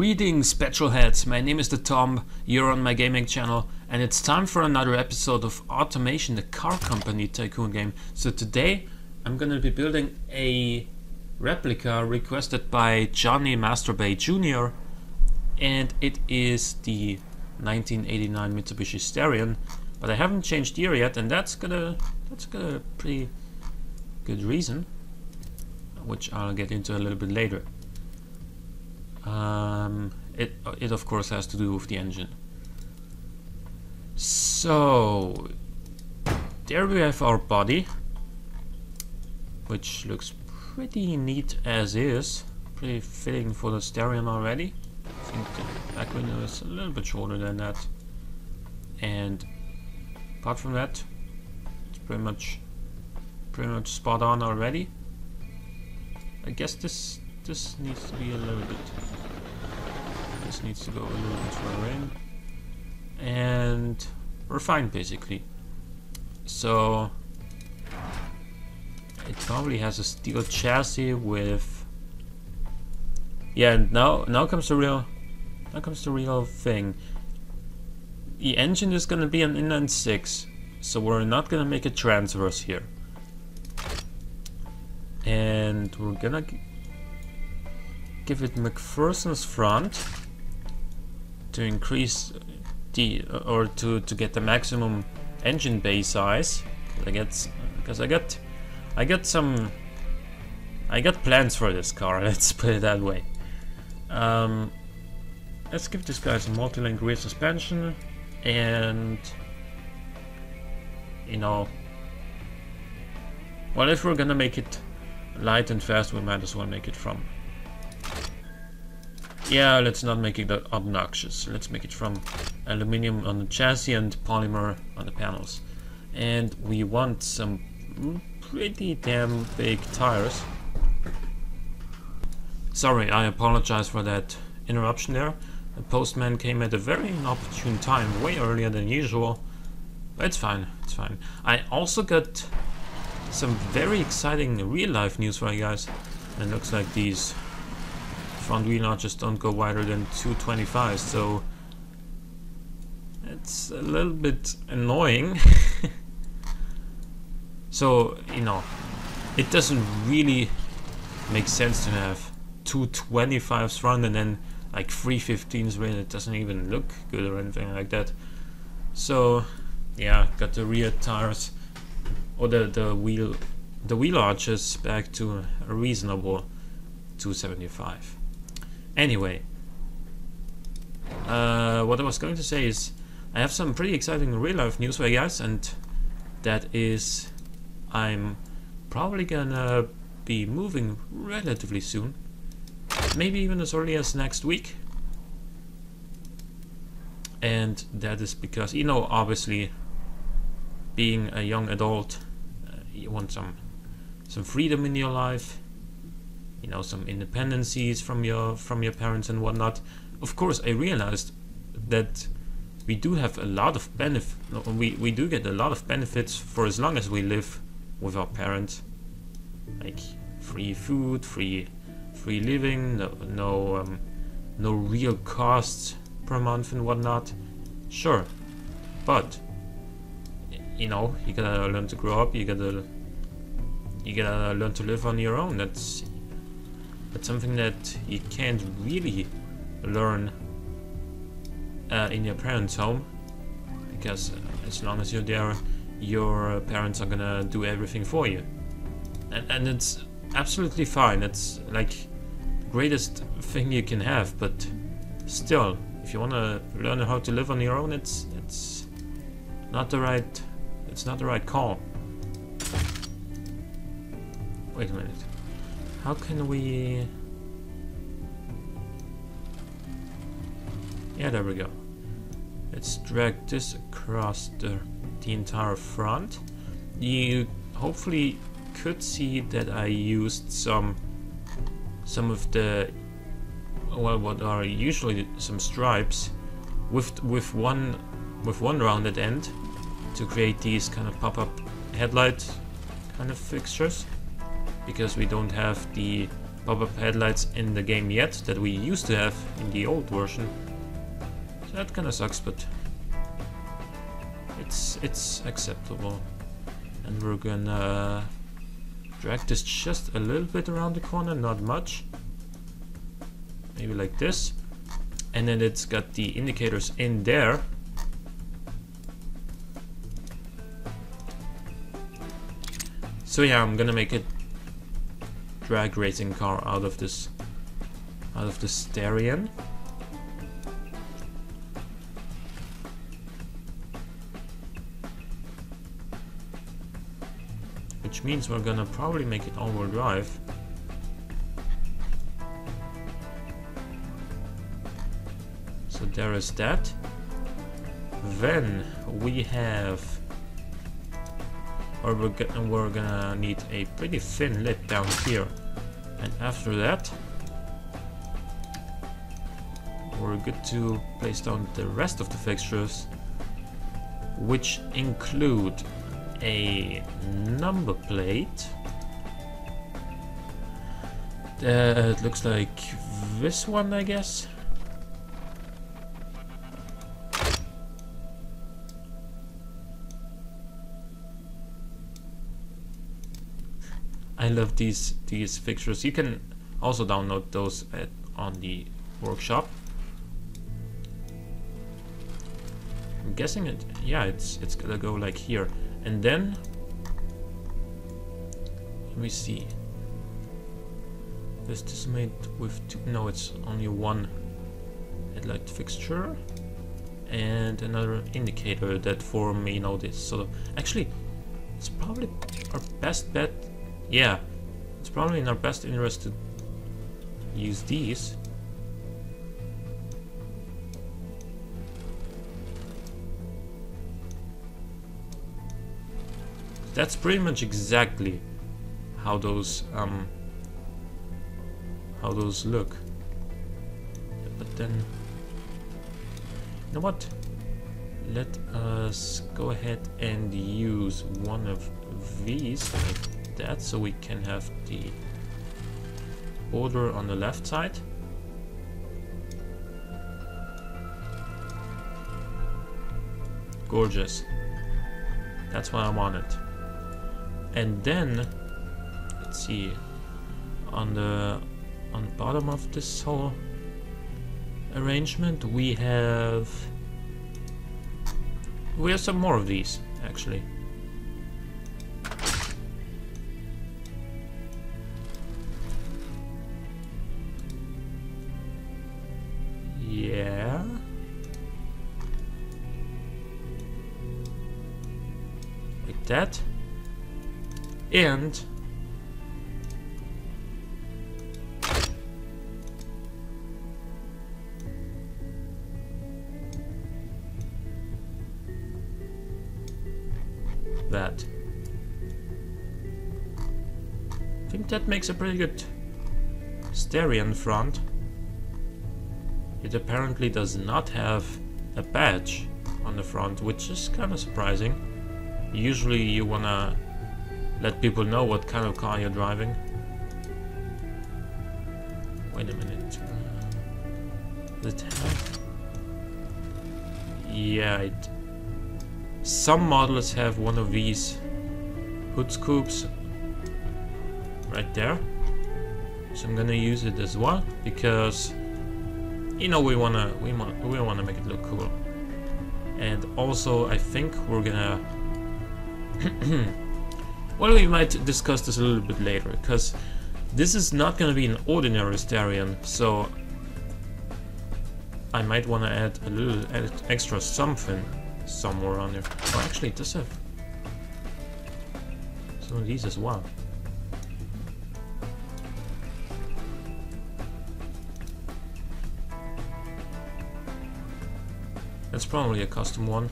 Greetings, petrolheads. My name is the Tom. You're on my gaming channel, and it's time for another episode of Automation, the car company tycoon game. So today I'm gonna be building a replica requested by Johnny Masterbray Jr. and it is the 1989 Mitsubishi Starion, but I haven't changed gear yet, and that's got a pretty good reason, which I'll get into a little bit later. It of course has to do with the engine. So there we have our body, which looks pretty neat as is, pretty fitting for the Starion already. I think the back window is a little bit shorter than that, and apart from that, it's pretty much spot on already. I guess this needs to be a little bit. This needs to go a little bit further in, and we're fine basically. So it probably has a steel chassis with. Yeah, now comes the real thing. The engine is gonna be an inline 6, so we're not gonna make a transverse here, and we're gonna give it McPherson's front to increase the to get the maximum engine bay size. I got plans for this car. Let's put it that way. Let's give this guy some multi-link rear suspension, and you know, well, if we're gonna make it light and fast, we might as well make it from. Yeah, let's not make it that obnoxious. Let's make it from aluminum on the chassis and polymer on the panels. And we want some pretty damn big tires. Sorry, I apologize for that interruption there. The postman came at a very inopportune time, way earlier than usual. But it's fine, it's fine. I also got some very exciting real-life news for you guys. And it looks like these front wheel arches don't go wider than 225, so it's a little bit annoying. So, you know, it doesn't really make sense to have 225s front and then like 315s rear. It doesn't even look good or anything like that. So yeah, got the rear tires or the wheel arches back to a reasonable 275. Anyway, what I was going to say is I have some pretty exciting real-life news for you guys, and that is I'm probably gonna be moving relatively soon, maybe even as early as next week. And that is because, you know, obviously being a young adult, you want some freedom in your life. You know, some independencies from your parents and whatnot. Of course, I realized that we do have a lot of we do get a lot of benefits for as long as we live with our parents, like free food, free living, no real costs per month and whatnot. Sure, but you know, you gotta learn to grow up. You gotta learn to live on your own. That's something that you can't really learn in your parents' home, because as long as you're there, your parents are gonna do everything for you, and it's absolutely fine. It's like the greatest thing you can have, but still, if you want to learn how to live on your own, it's not the right call. Wait a minute. How can we... Yeah, there we go. Let's drag this across the entire front. You hopefully could see that I used some of the, well, what are usually some stripes with one rounded end to create these kind of pop-up headlight kind of fixtures, because we don't have the pop-up headlights in the game yet that we used to have in the old version. So that kinda sucks, but it's acceptable. And we're gonna drag this just a little bit around the corner, not much. Maybe like this. And then it's got the indicators in there. So yeah, I'm gonna make a drag racing car out of this Starion. Which means we're gonna probably make it all-wheel drive. So there is that. Then we have, or we're gonna need a pretty thin lid down here. And after that, we're good to place down the rest of the fixtures, which include a number plate that looks like this one, I guess. I love these fixtures. You can also download those on the workshop. I'm guessing it. Yeah, it's gonna go like here. And then, let me see. Is this made with two? No, it's only one headlight fixture and another indicator that form, you know, this sort of. Actually, it's probably our best bet. Yeah, it's probably in our best interest to use these. That's pretty much exactly how those look. But then, you know what? Let us go ahead and use one of these like that, so we can have the border on the left side. Gorgeous. That's what I wanted. And then, let's see, on the bottom of this whole arrangement we have some more of these, actually. Yeah. Like that. And that. I think that makes a pretty good Starion front. It apparently does not have a badge on the front, which is kind of surprising. Usually you wanna let people know what kind of car you're driving. Wait a minute. Does it have? Yeah, some models have one of these hood scoops right there. So I'm gonna use it as well because, you know, we wanna make it look cool. And also I think we're gonna well, we might discuss this a little bit later, because this is not going to be an ordinary Starion, so I might want to add a little extra something somewhere on there. Oh, actually, it does have some of these as well. That's probably a custom one.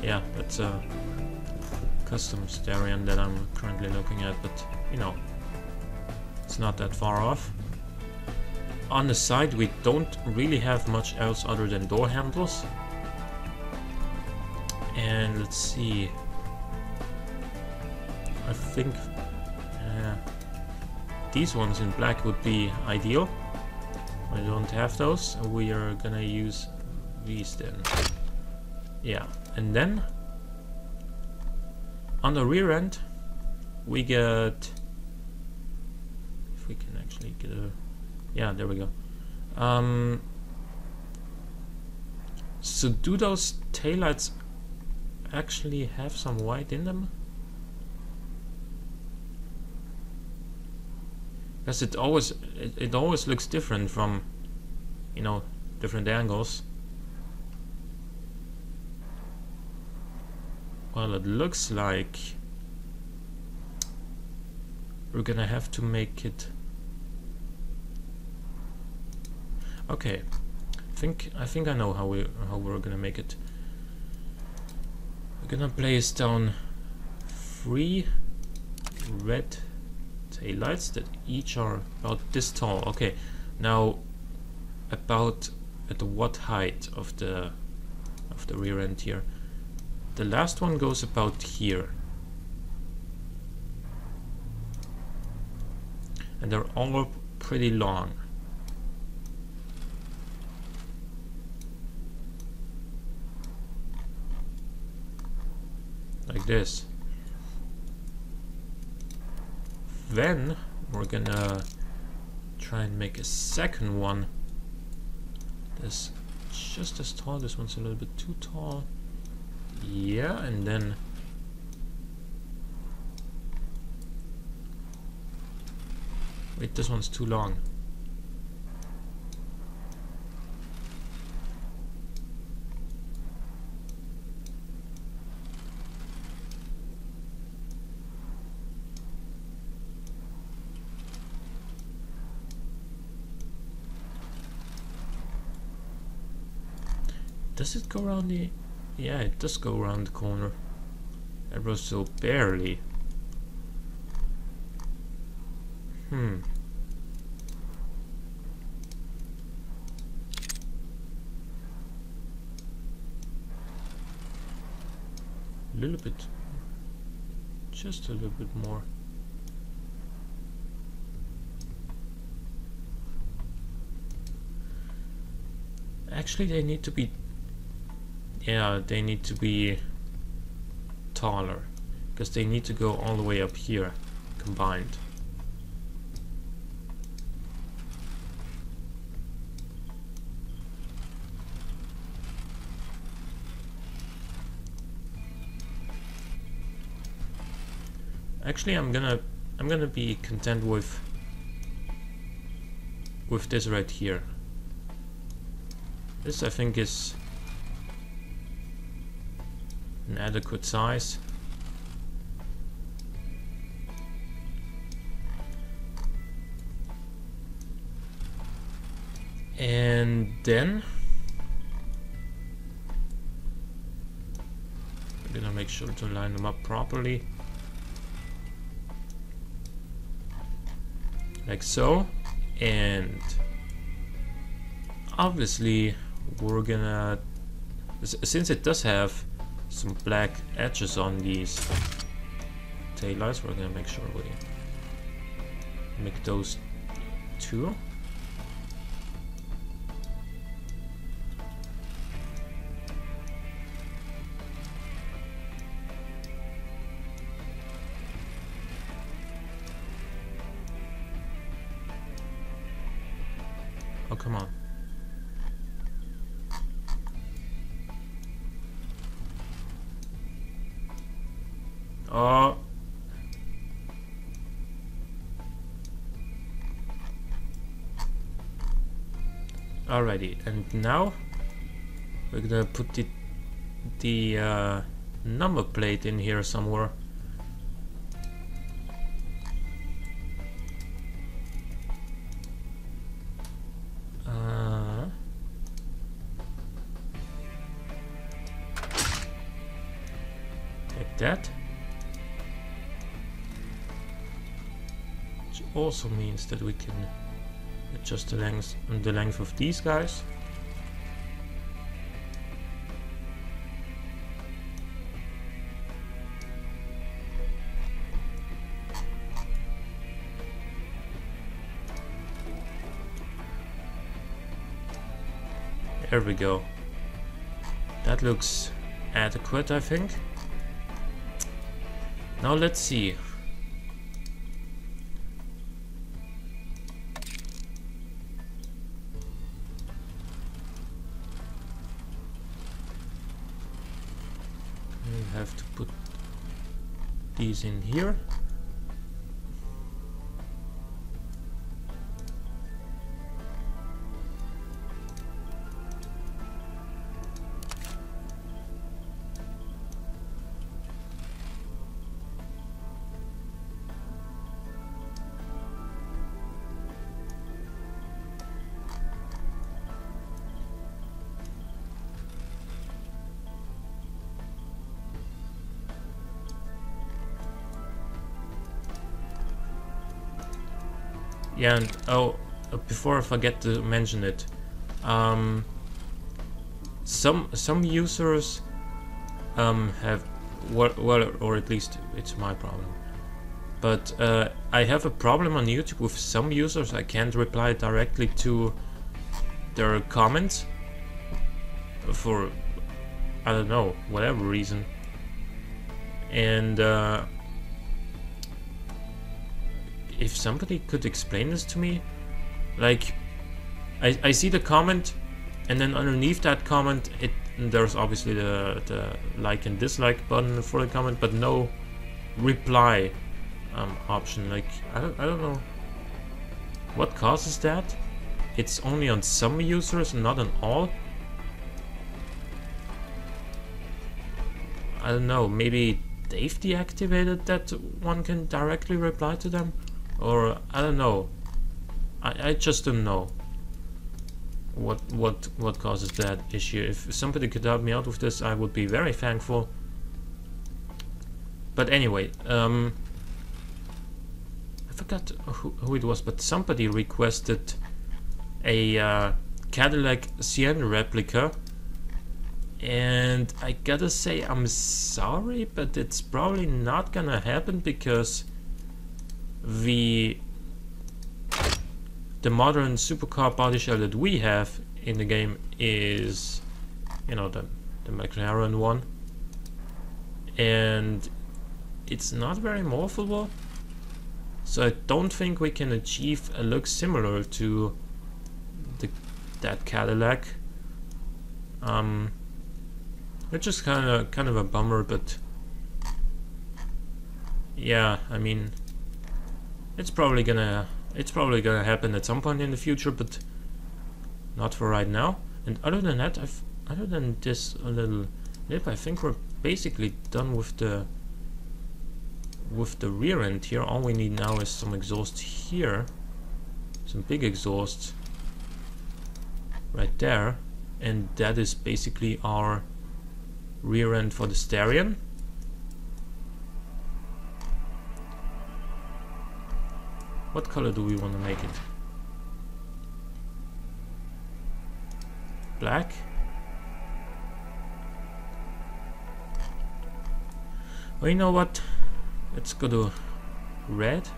Yeah, that's a custom Starion that I'm currently looking at, but you know, it's not that far off. On the side we don't really have much else other than door handles. And let's see, I think these ones in black would be ideal. I don't have those, and we are gonna use these then. Yeah, and then on the rear end we get, if we can actually get a, yeah, there we go. So do those taillights actually have some white in them? Because it always looks different from, you know, different angles. Well, it looks like we're gonna have to make it. Okay, I think I know how we're gonna make it. We're gonna place down 3 red taillights that each are about this tall. Okay, now about at what height of the rear end here? The last one goes about here, and they're all pretty long. Like this. Then we're gonna try and make a second one that's just as tall. This one's a little bit too tall. Yeah, and then wait, this one's too long. Does it go around the... Yeah, it does go around the corner. Ever so barely. A little bit. Just a little bit more. Actually, they need to be... Yeah, they need to be taller, because they need to go all the way up here combined. Actually, I'm gonna be content with this right here. This, I think, is an adequate size. And then we're gonna make sure to line them up properly, like so. And obviously we're gonna, since it does have some black edges on these taillights, we're gonna make sure we make those 2. Oh, come on. Oh. Alrighty, and now we're gonna put the number plate in here somewhere. Like that. Which also means that we can adjust the length of these guys. There we go. That looks adequate, I think. Now let's see. We have to put these in here. Yeah, and before I forget to mention it, some users have well, or at least it's my problem. But I have a problem on YouTube with some users. I can't reply directly to their comments for, I don't know, whatever reason. And if somebody could explain this to me, like I see the comment, and then underneath that comment there's obviously the like and dislike button for the comment, but no reply option. Like I don't know what causes that. It's only on some users, not on all. I don't know, maybe they've deactivated that one can directly reply to them, or I don't know. I just don't know what causes that issue. If somebody could help me out with this, I would be very thankful. But anyway, I forgot who it was, but somebody requested a Cadillac Sienne replica, and I gotta say I'm sorry, but it's probably not gonna happen, because the modern supercar body shell that we have in the game is, you know, the McLaren one, and it's not very morphable, so I don't think we can achieve a look similar to that Cadillac, which is kind of a bummer. But yeah, I mean, it's probably gonna happen at some point in the future, but not for right now. And other than that, other than this little lip, I think we're basically done with the rear end here. All we need now is some exhaust here, some big exhausts right there, and that is basically our rear end for the Starion. What color do we want to make it? Black? Well, you know what? Let's go to red.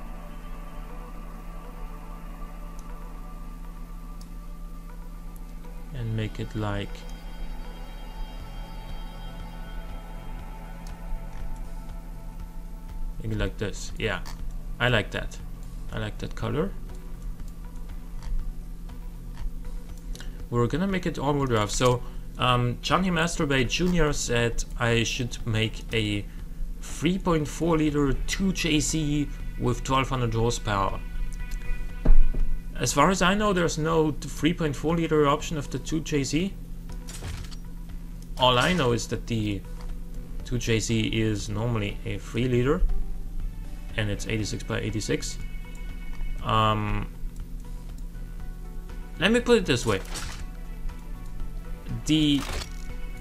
And make it like maybe like this. Yeah, I like that. I like that color. We're gonna make it all-wheel drive. So Johnny Masterbray Jr. said I should make a 3.4 liter 2JZ with 1200 horsepower. As far as I know, there's no 3.4 liter option of the 2JZ. All I know is that the 2JZ is normally a 3 liter, and it's 86 by 86. Let me put it this way.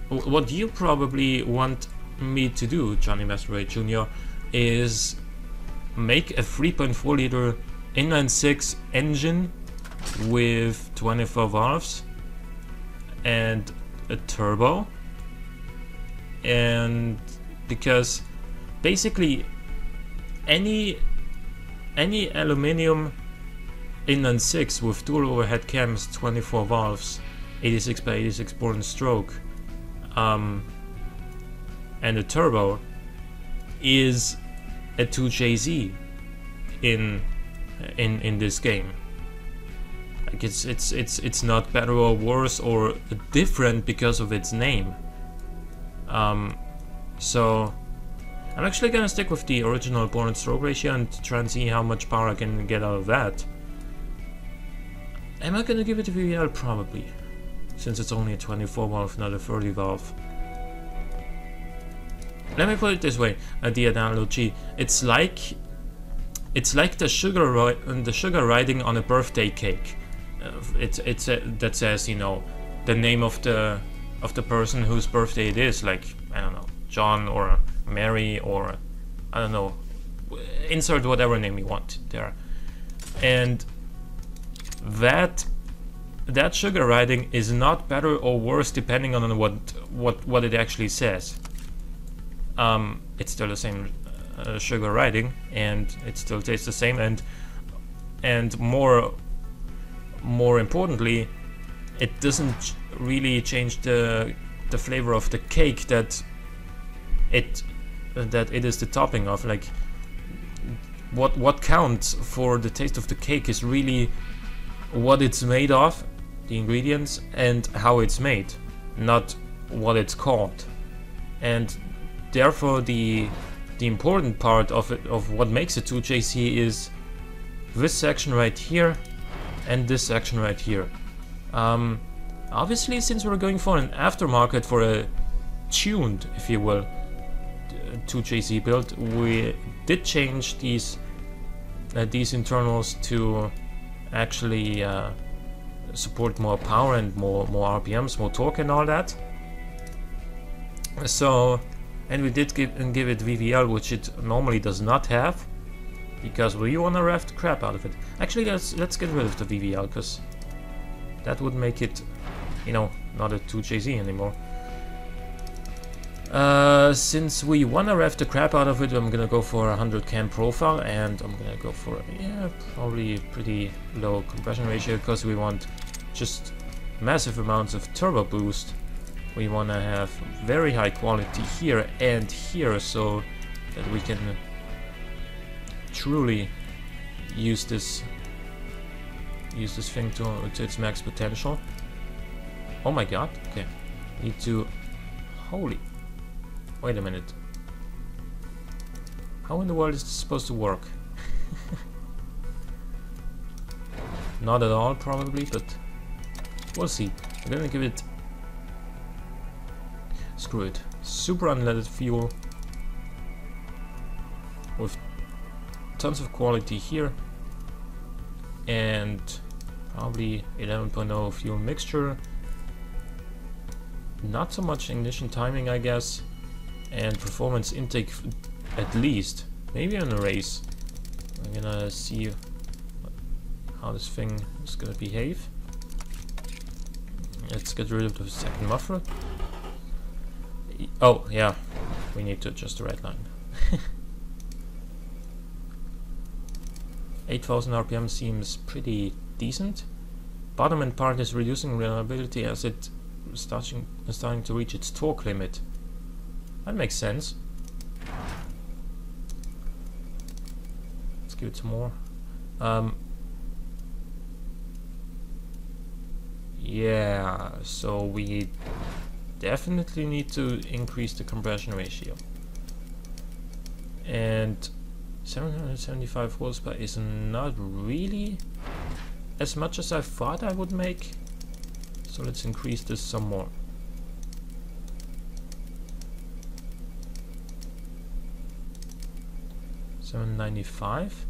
What you probably want me to do, Johnny Masterbray Jr., is make a 3.4 liter inline-six engine with 24 valves and a turbo, and because basically any aluminium inline-six with dual overhead cams, 24 valves, 86 by 86 bore and stroke, and the turbo is a 2JZ in this game. Like it's not better or worse or different because of its name. So I'm actually gonna stick with the original bore and stroke ratio and try and see how much power I can get out of that. Am I gonna give it a VVL? Probably, since it's only a 24 valve, not a 30 valve. Let me put it this way: the analogy, it's like the sugar writing on a birthday cake. That says, you know, the name of the person whose birthday it is, like, I don't know, John or Mary, or I don't know, insert whatever name you want there. And that sugar writing is not better or worse depending on what it actually says. It's still the same sugar writing, and it still tastes the same, and more importantly, it doesn't really change the flavor of the cake that it is the topping of. Like, what counts for the taste of the cake is really what it's made of, the ingredients, and how it's made, not what it's called. And therefore the important part of what makes it 2JZ is this section right here and this section right here. Obviously, since we're going for an aftermarket, for a tuned, if you will, 2JZ build, we did change these internals to actually support more power and more RPMs, more torque and all that. So, and we did give it VVL, which it normally does not have, because we want to rev the crap out of it. Actually, let's get rid of the VVL, because that would make it, you know, not a 2JZ anymore. Since we want to rev the crap out of it, I'm gonna go for a 100 cam profile, and I'm gonna go for, yeah, probably pretty low compression ratio, because we want just massive amounts of turbo boost. We want to have very high quality here and here, so that we can truly use this thing to its max potential. Oh my god, okay. Need to... Holy... Wait a minute. How in the world is this supposed to work? Not at all, probably, but we'll see. I'm gonna give it... Screw it. Super unleaded fuel with tons of quality here, and probably 11.0 fuel mixture. Not so much ignition timing, I guess, and performance intake at least. Maybe on a race. I'm gonna see how this thing is gonna behave. Let's get rid of the second muffler. Oh, yeah, we need to adjust the red line. 8000 RPM seems pretty decent. Bottom end part is reducing reliability as it is starting to reach its torque limit. That makes sense. Let's give it some more. Yeah, so we definitely need to increase the compression ratio. And 775 horsepower is not really as much as I thought I would make. So let's increase this some more. $795.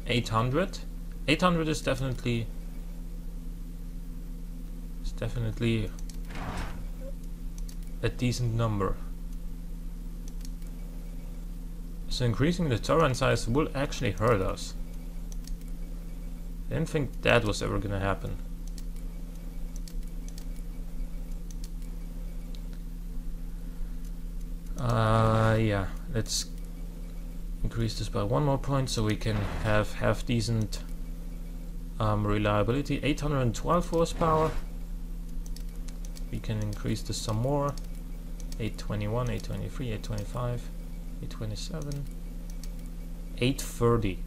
800. 800 is definitely a decent number. So increasing the turbine size will actually hurt us. I didn't think that was ever gonna happen. Yeah, let's increase this by one more point so we can have half decent Reliability 812 horsepower. We can increase this some more. 821, 823, 825, 827, 830.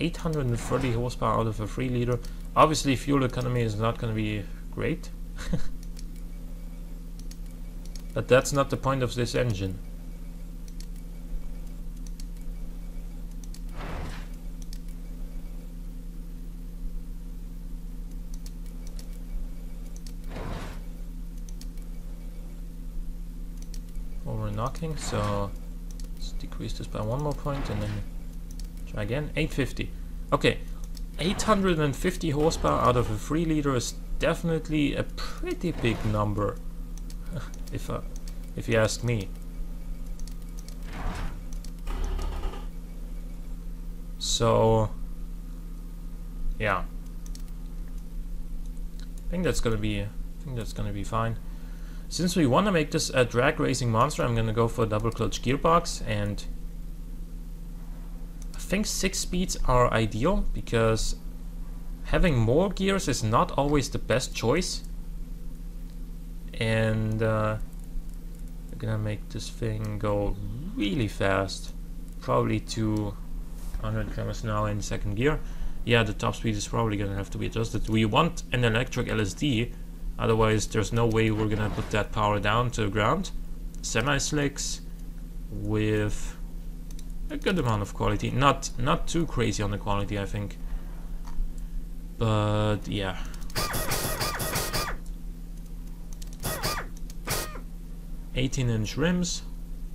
830 horsepower out of a 3 liter. Obviously fuel economy is not going to be great. But that's not the point of this engine. Knocking, so let's decrease this by 1 more point and then try again. 850. Okay, 850 horsepower out of a 3 liter is definitely a pretty big number, if you ask me. So yeah, I think that's gonna be fine. Since we want to make this a drag racing monster, I'm going to go for a double clutch gearbox, and I think 6 speeds are ideal because having more gears is not always the best choice. And we're going to make this thing go really fast, probably to 100 km an hour in second gear. Yeah, the top speed is probably going to have to be adjusted. We want an electric LSD. Otherwise, there's no way we're gonna put that power down to the ground. Semi-slicks with a good amount of quality. Not too crazy on the quality, I think. But yeah. "18" rims,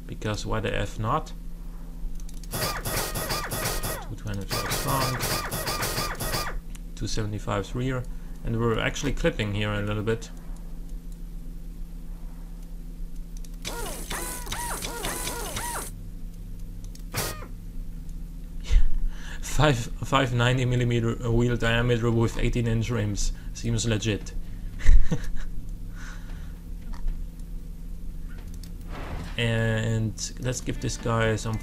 because why the F not? 225 front, 275 rear. And we're actually clipping here a little bit. 590mm wheel diameter with 18" rims. Seems legit. And let's give this guy some...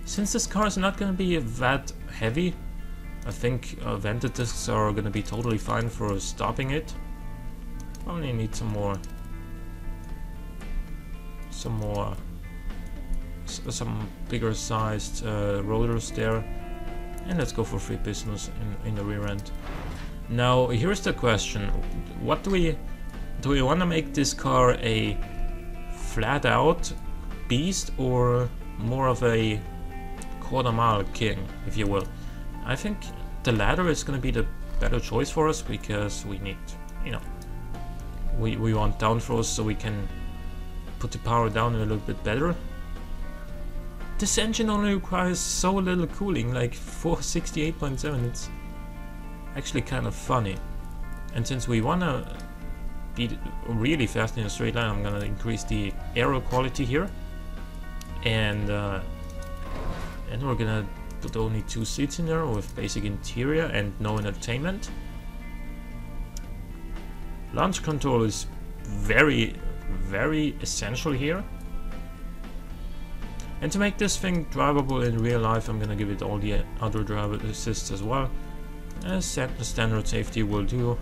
Since this car is not gonna be that heavy, I think vented discs are gonna be totally fine for stopping it. Probably need some bigger sized rotors there. And let's go for 3 pistons in the rear end. Now here's the question: what do we want to make this car a flat out beast or more of a quarter mile king, if you will? I think the latter is going to be the better choice for us, because we need, you know, we want downforce so we can put the power down a little bit better. This engine only requires so little cooling, like 468.7. It's actually kind of funny. And since we want to be really fast in a straight line, I'm going to increase the aero quality here. And we're going to put only 2 seats in there with basic interior and no entertainment. Launch control is very, very essential here. And to make this thing drivable in real life, I'm gonna give it all the other driver assists as well. Standard safety will do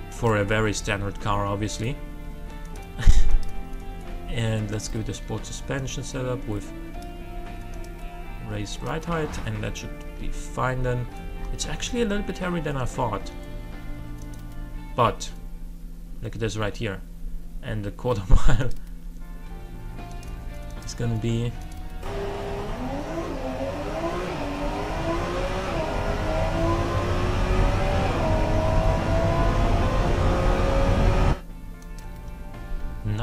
for a very standard car, obviously. And let's give it a sport suspension setup with raised ride height, and that should be fine then. It's actually a little bit heavier than I thought, but look at this right here, and the quarter mile is gonna be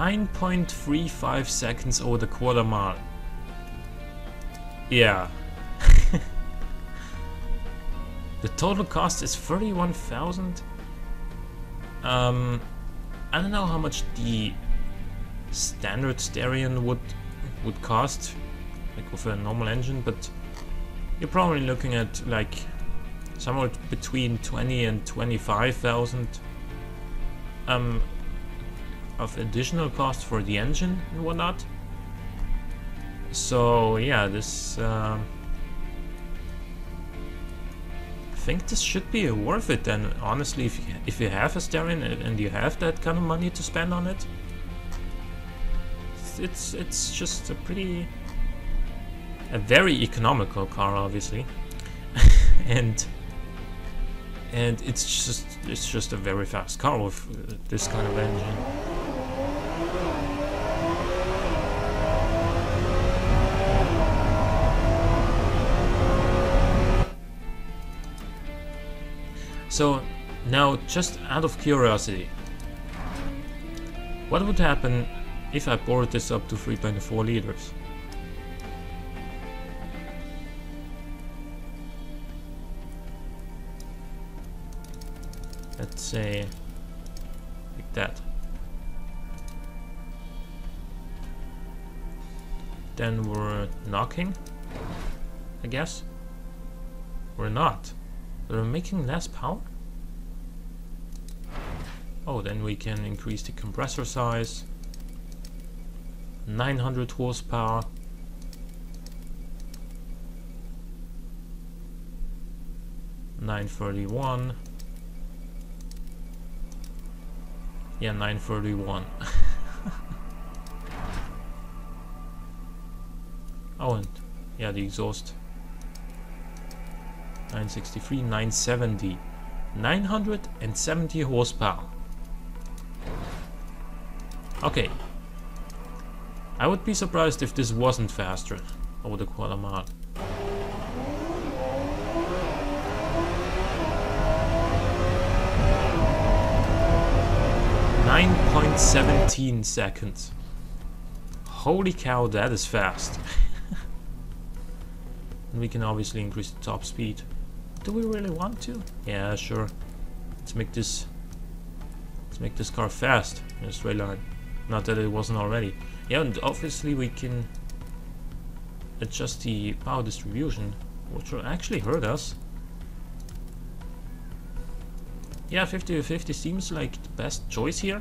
.35 seconds over the quarter mile. Yeah. The total cost is 31,000. I don't know how much the standard Starion would cost, like with a normal engine, but you're probably looking at like somewhere between 20 and 25,000 of additional cost for the engine and whatnot. So yeah, this think this should be worth it then, honestly, if you have a Starion and you have that kind of money to spend on it. It's just a very economical car, obviously. and it's just a very fast car with this kind of engine. So now, just out of curiosity, what would happen if I bored this up to 3.4 liters? Let's say like that. Then we're knocking, I guess. We're not. We're making less power? Oh, then we can increase the compressor size. 900 horsepower. $931. Yeah, 931. Oh, and yeah, the exhaust. 963, 970. 970 horsepower. Okay. I would be surprised if this wasn't faster over the quarter mile. 9.17 seconds. Holy cow, that is fast. And we can obviously increase the top speed. Do we really want to? Yeah, sure. Let's make this car fast in a straight line. Not that it wasn't already. Yeah, and obviously we can adjust the power distribution, which will actually hurt us. Yeah, 50-50 seems like the best choice here,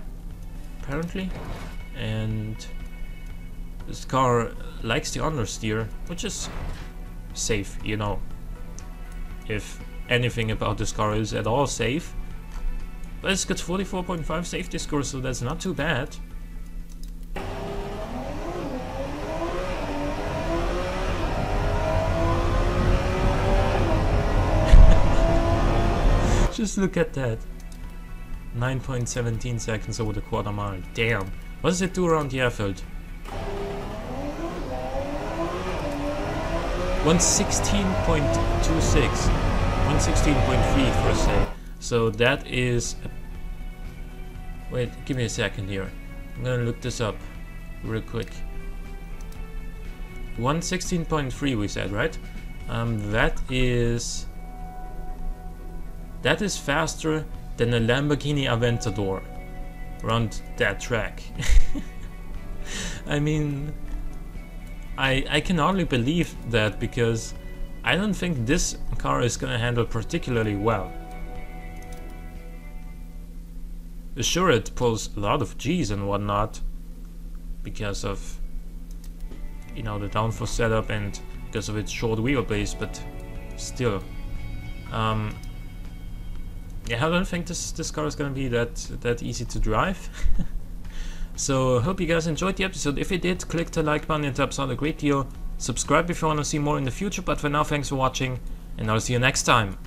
apparently. And this car likes the understeer, which is safe, you know. If anything about this car is at all safe. But it's got 44.5 safety score, so that's not too bad. Just look at that. 9.17 seconds over the quarter mile. Damn. What does it do around the airfield? 116.26. 116.3 per se. So that is... Wait, give me a second here. I'm gonna look this up real quick. 116.3 we said, right? That is faster than a Lamborghini Aventador around that track. I mean, I can hardly believe that, because I don't think this car is gonna handle particularly well. Sure, it pulls a lot of G's and whatnot because of, you know, the downforce setup and because of its short wheelbase, but still. Yeah, I don't think this car is gonna be that easy to drive. So hope you guys enjoyed the episode. If you did, click the like button, it helps out a great deal. Subscribe if you want to see more in the future, but for now, thanks for watching, and I'll see you next time.